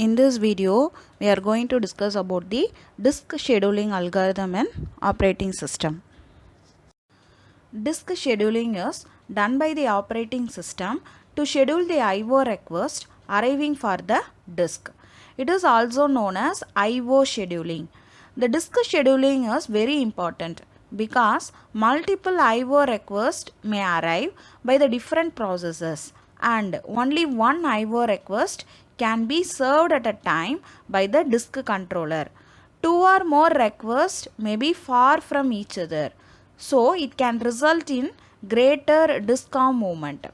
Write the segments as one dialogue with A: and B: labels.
A: In this video, we are going to discuss about the disk scheduling algorithm in operating system. Disk scheduling is done by the operating system to schedule the I/O request arriving for the disk. It is also known as I/O scheduling. The disk scheduling is very important because multiple I/O requests may arrive by the different processes and only one I/O request can be served at a time by the disk controller. Two or more requests may be far from each other, so it can result in greater disk arm movement.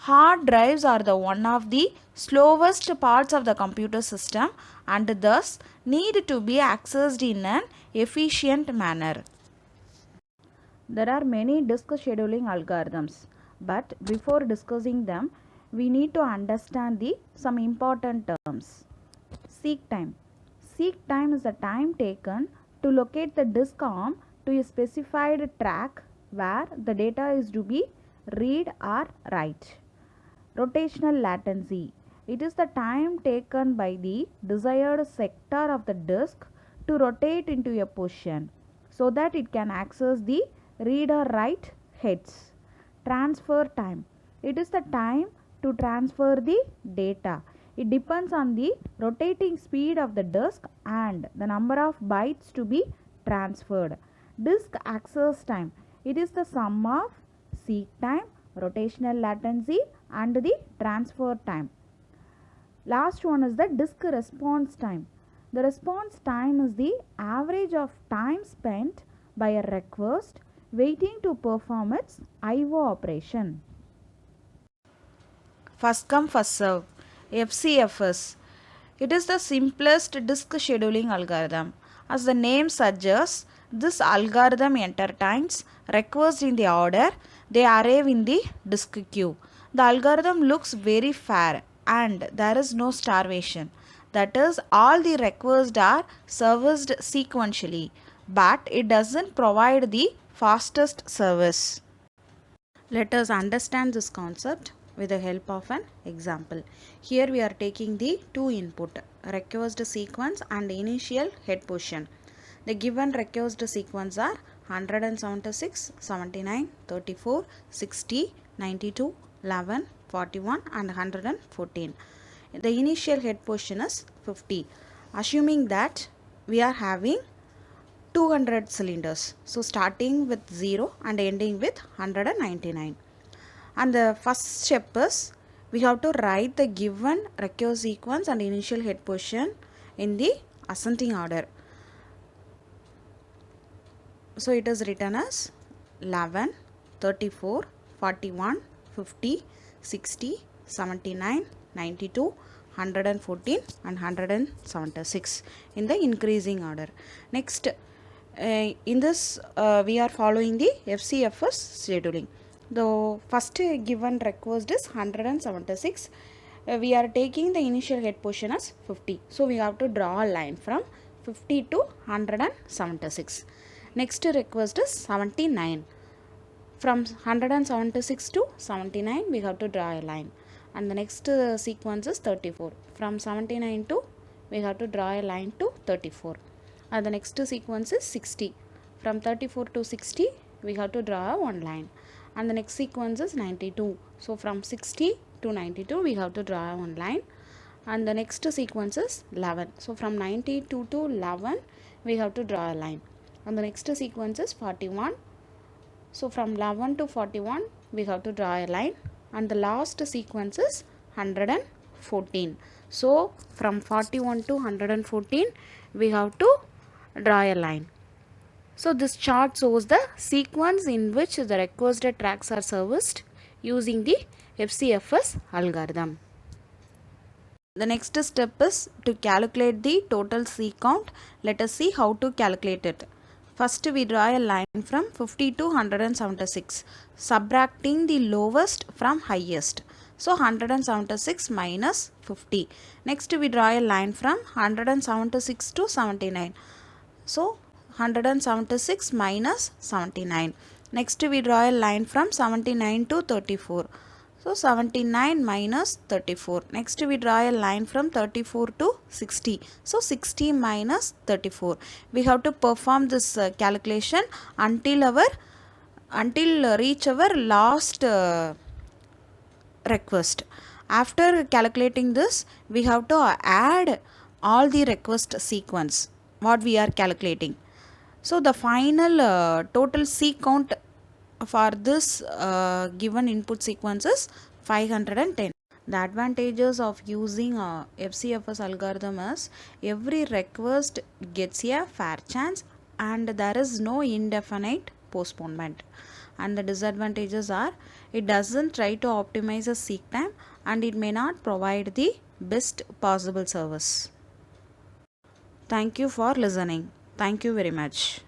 A: Hard drives are the one of the slowest parts of the computer system and thus need to be accessed in an efficient manner. There are many disk scheduling algorithms, but before discussing them, we need to understand some important terms. Seek time. Seek time is the time taken to locate the disk arm to a specified track where the data is to be read or write. Rotational latency. It is the time taken by the desired sector of the disk to rotate into a position so that it can access the read or write heads. Transfer time. It is the time to transfer the data. It depends on the rotating speed of the disk and the number of bytes to be transferred. Disk access time. It is the sum of seek time, rotational latency and the transfer time. Last one is the disk response time. The response time is the average of time spent by a request waiting to perform its I/O operation. First come first serve, FCFS. It is the simplest disk scheduling algorithm. As the name suggests, this algorithm entertains requests in the order they arrive in the disk queue. The algorithm looks very fair and there is no starvation. That is, all the requests are serviced sequentially, but it doesn't provide the fastest service. Let us understand this concept with the help of an example. Here we are taking the two input request sequence and initial head position. The given request sequence are 176, 79, 34, 60, 92, 11, 41 and 114. The initial head position is 50. Assuming that we are having 200 cylinders. So starting with 0 and ending with 199. And the first step is we have to write the given request sequence and initial head position in the ascending order. So it is written as 11, 34, 41, 50, 60, 79, 92, 114 and 176 in the increasing order. Next, in this we are following the FCFS scheduling. The first given request is 176. We are taking the initial head position as 50. So we have to draw a line from 50 to 176. Next request is 79. From 176 to 79 we have to draw a line. And the next sequence is 34. From 79 to we have to draw a line to 34. And the next sequence is 60. From 34 to 60 we have to draw one line. And the next sequence is 92. So from 60 to 92 we have to draw one line. And the next sequence is 11. So from 92 to 11 we have to draw a line. And the next sequence is 41. So from 11 to 41 we have to draw a line. And the last sequence is 114. So from 41 to 114 we have to draw a line. So this chart shows the sequence in which the requested tracks are serviced using the FCFS algorithm. The next step is to calculate the total seek count. Let us see how to calculate it. First we draw a line from 50 to 176, subtracting the lowest from highest. So 176 minus 50. Next we draw a line from 176 to 79. So 176 minus 79. Next we draw a line from 79 to 34. So 79 minus 34. Next we draw a line from 34 to 60. So 60 minus 34. We have to perform this calculation until reach our last request. After calculating this, we have to add all the request sequence what we are calculating. So the final total C count for this given input sequence is 510. The advantages of using FCFS algorithm is every request gets a fair chance and there is no indefinite postponement. And the disadvantages are it doesn't try to optimize a seek time and it may not provide the best possible service. Thank you for listening. Thank you very much.